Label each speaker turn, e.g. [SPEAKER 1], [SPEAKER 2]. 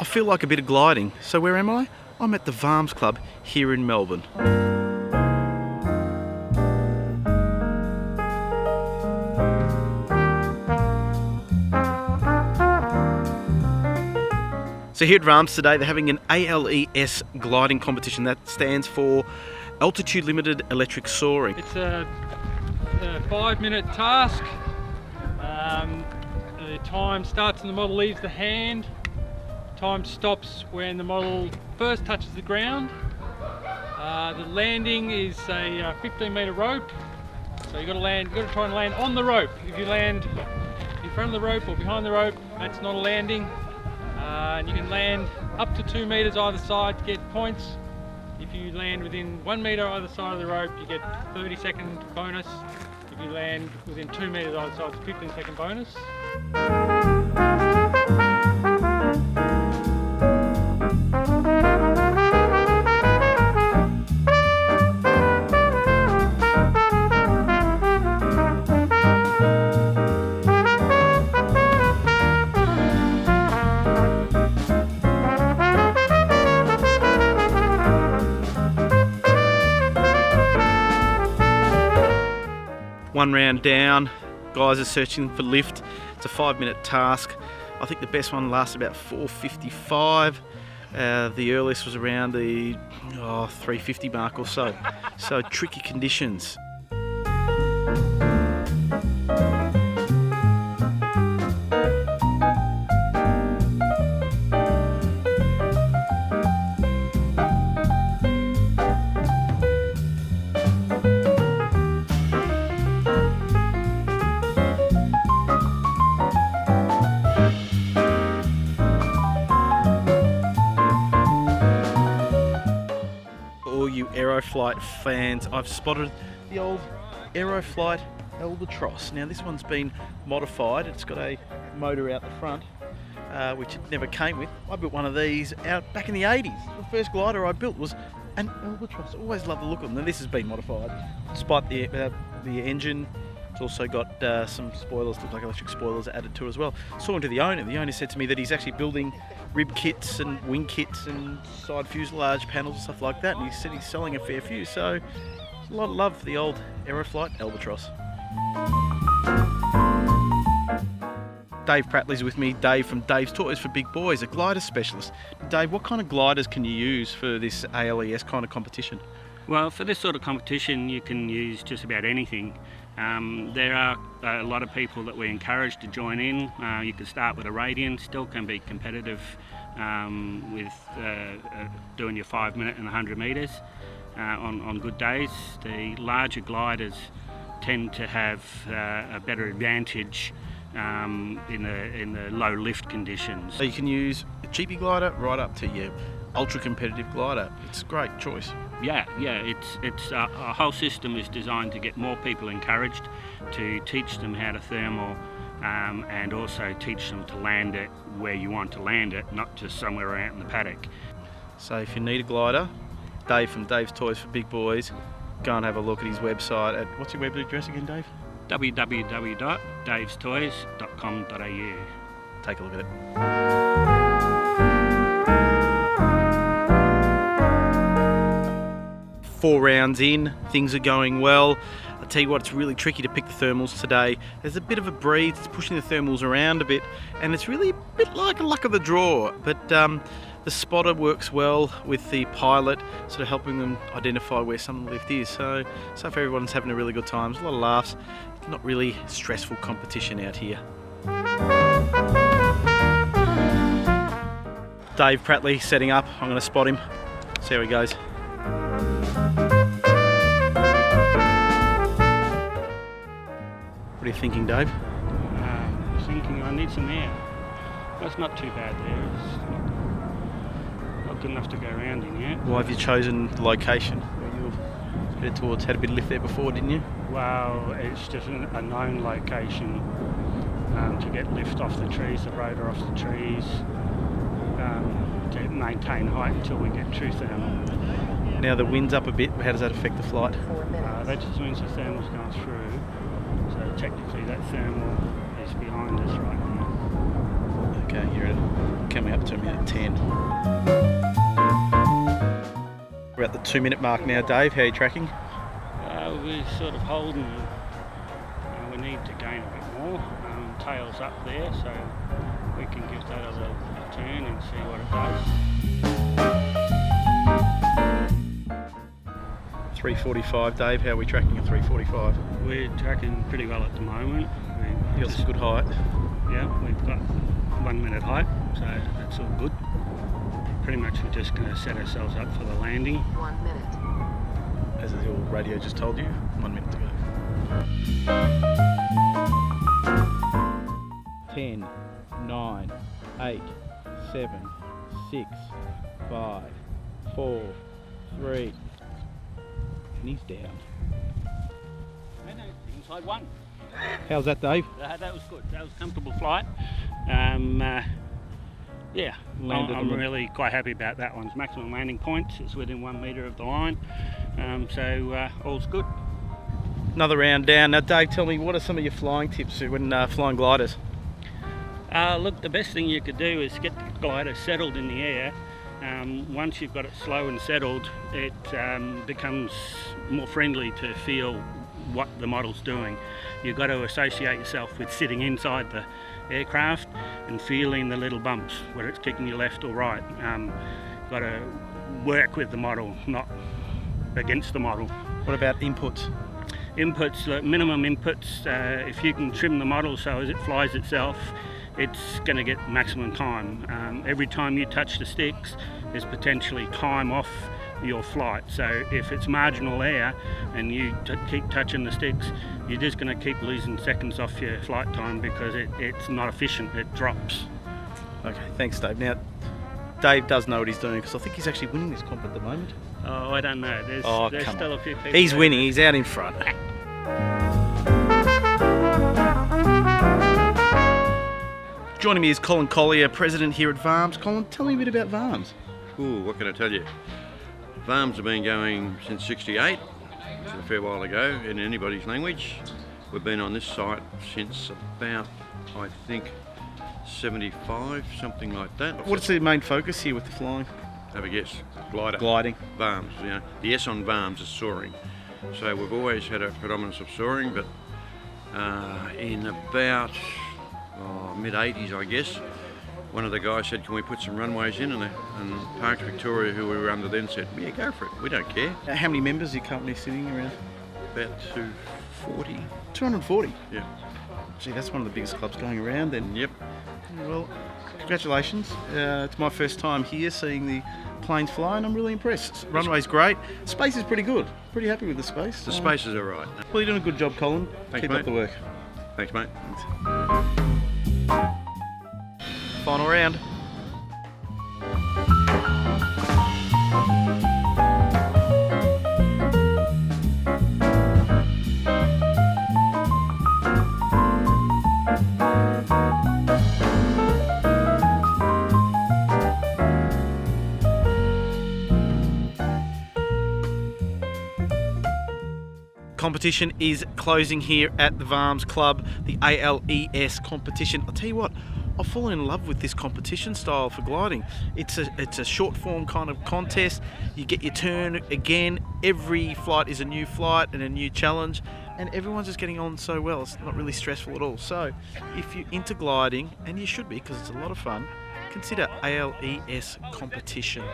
[SPEAKER 1] I feel like a bit of gliding. So where am I? I'm at the Varms Club here in Melbourne. So here at Varms today, they're having an ALES gliding competition. That stands for Altitude Limited Electric Soaring.
[SPEAKER 2] It's a 5-minute task. The time starts when the model leaves the hand. Time stops when the model first touches the ground. The landing is a 15-meter rope. So you've got to try and land on the rope. If you land in front of the rope or behind the rope, that's not a landing. And you can land up to 2 meters either side to get points. If you land within 1 meter either side of the rope, you get 30-second bonus. If you land within 2 meters either side, it's 15-second bonus.
[SPEAKER 1] One round down, guys are searching for lift. It's a 5-minute task. I think the best one lasted about 4:55. The earliest was around the 3:50 mark or so. So tricky conditions. All you Aeroflight fans, I've spotted the old Aeroflight Albatross. Now this one's been modified. It's got a motor out the front, which it never came with. I built one of these out back in the 80s. The first glider I built was an Albatross. I always loved the look of them. Now this has been modified. Despite the engine, it's also got some spoilers, look like electric spoilers added to it as well. Talking to the owner. The owner said to me that he's actually building rib kits and wing kits and side fuselage panels and stuff like that, and he said he's selling a fair few, so there's a lot of love for the old Aeroflight Albatross. Dave Prattley's with me. Dave from Dave's Toys for Big Boys, a glider specialist. Dave, what kind of gliders can you use for this ALES kind of competition?
[SPEAKER 3] Well, for this sort of competition you can use just about anything. There are a lot of people that we encourage to join in. You can start with a Radian, still can be competitive with doing your 5-minute and 100 metres on good days. The larger gliders tend to have a better advantage in the low lift conditions.
[SPEAKER 1] So you can use a cheapy glider right up to your ultra competitive glider. It's a great choice.
[SPEAKER 3] Yeah. It's our whole system is designed to get more people encouraged, to teach them how to thermal, and also teach them to land it where you want to land it, not just somewhere out in the paddock.
[SPEAKER 1] So if you need a glider, Dave from Dave's Toys for Big Boys, go and have a look at his website at, what's your web address again, Dave?
[SPEAKER 3] www.davestoys.com.au.
[SPEAKER 1] Take a look at it. 4 rounds in, things are going well. I'll tell you what, it's really tricky to pick the thermals today. There's a bit of a breeze, it's pushing the thermals around a bit, and it's really a bit like a luck of the draw. But the spotter works well with the pilot, sort of helping them identify where some of the lift is. So far everyone's having a really good time. There's a lot of laughs. It's not really stressful competition out here. Dave Prattley setting up. I'm going to spot him, see how he goes. What are you thinking, Dave?
[SPEAKER 3] I'm thinking I need some air. That's not too bad there. It's not good enough to go around in yet.
[SPEAKER 1] Why have you chosen the location? Where you're headed towards, had a bit of lift there before, didn't you?
[SPEAKER 3] Well, it's just a known location to get lift off the trees, the rotor off the trees, to maintain height until we get true thermal.
[SPEAKER 1] Now the wind's up a bit, how does that affect the flight?
[SPEAKER 3] That just means the thermal's going through, so technically that thermal is behind us right now.
[SPEAKER 1] Okay, you're in. coming up to a minute 10. We're at the 2 minute mark now, Dave. How are you tracking?
[SPEAKER 3] We're sort of holding. We need to gain a bit more. Tails up there, so we can give that a turn and see what it does.
[SPEAKER 1] 3:45, Dave. How are we tracking at 3:45?
[SPEAKER 3] We're tracking pretty well at the moment.
[SPEAKER 1] You got some good height.
[SPEAKER 3] Yeah, we've got 1 minute height, so that's all good. Pretty much we're just going to set ourselves up for the landing.
[SPEAKER 4] 1 minute.
[SPEAKER 1] As the old radio just told you, 1 minute to go. 10, 9, 8, 7, 6, 5, 4, 3. And he's down.
[SPEAKER 3] Inside one.
[SPEAKER 1] How's that, Dave?
[SPEAKER 3] That was good. That was a comfortable flight. Yeah,
[SPEAKER 1] Landed
[SPEAKER 3] I'm
[SPEAKER 1] on the-
[SPEAKER 3] really quite happy about that one's maximum landing points. It's within 1 metre of the line, so all's good.
[SPEAKER 1] Another round down. Now, Dave, tell me, what are some of your flying tips when flying gliders?
[SPEAKER 3] Look, the best thing you could do is get the glider settled in the air. Once you've got it slow and settled, it becomes more friendly to feel what the model's doing. You've got to associate yourself with sitting inside the aircraft and feeling the little bumps, whether it's kicking you left or right. Got to work with the model, not against the model.
[SPEAKER 1] What about inputs?
[SPEAKER 3] Inputs, minimum inputs, if you can trim the model so as it flies itself, it's going to get maximum time. Every time you touch the sticks, there's potentially time off your flight. So if it's marginal air and you keep touching the sticks, you're just going to keep losing seconds off your flight time because it's not efficient, it drops.
[SPEAKER 1] Okay, thanks, Dave. Now, Dave does know what he's doing because I think he's actually winning this comp at the moment.
[SPEAKER 3] Oh, I don't know. There's
[SPEAKER 1] come
[SPEAKER 3] still
[SPEAKER 1] on.
[SPEAKER 3] a few people.
[SPEAKER 1] He's
[SPEAKER 3] there.
[SPEAKER 1] winning, he's out in front. Joining me is Colin Collier, President here at VARMS. Colin, tell me a bit about VARMS.
[SPEAKER 5] Ooh, what can I tell you? VARMS have been going since '68, which is a fair while ago in anybody's language. We've been on this site since about, I think, 75, something like that.
[SPEAKER 1] What's the main focus here with the flying?
[SPEAKER 5] Have a guess. Glider.
[SPEAKER 1] Gliding.
[SPEAKER 5] VARMS, you know. The S on VARMS is soaring. So we've always had a predominance of soaring, but in about mid-80s, I guess, one of the guys said, can we put some runways in? And Parks Victoria, who we were under then, said, yeah, go for it. We don't care.
[SPEAKER 1] How many members is your company sitting around?
[SPEAKER 5] About 240.
[SPEAKER 1] 240.
[SPEAKER 5] Yeah.
[SPEAKER 1] Gee, that's one of the biggest clubs going around then.
[SPEAKER 5] Yep.
[SPEAKER 1] Well, congratulations. It's my first time here seeing the planes fly and I'm really impressed. Runway's great. Space is pretty good. Pretty happy with the space.
[SPEAKER 5] The spaces are right.
[SPEAKER 1] Well, you're doing a good job, Colin.
[SPEAKER 5] Thanks,
[SPEAKER 1] Keep
[SPEAKER 5] mate.
[SPEAKER 1] up the work.
[SPEAKER 5] Thanks, mate.
[SPEAKER 1] Final round. Competition is closing here at the VARMS Club, the ALES competition. I'll tell you what, I've fallen in love with this competition style for gliding. It's a short form kind of contest. You get your turn again. Every flight is a new flight and a new challenge, and everyone's just getting on so well. It's not really stressful at all. So if you're into gliding, and you should be because it's a lot of fun, consider ALES competition.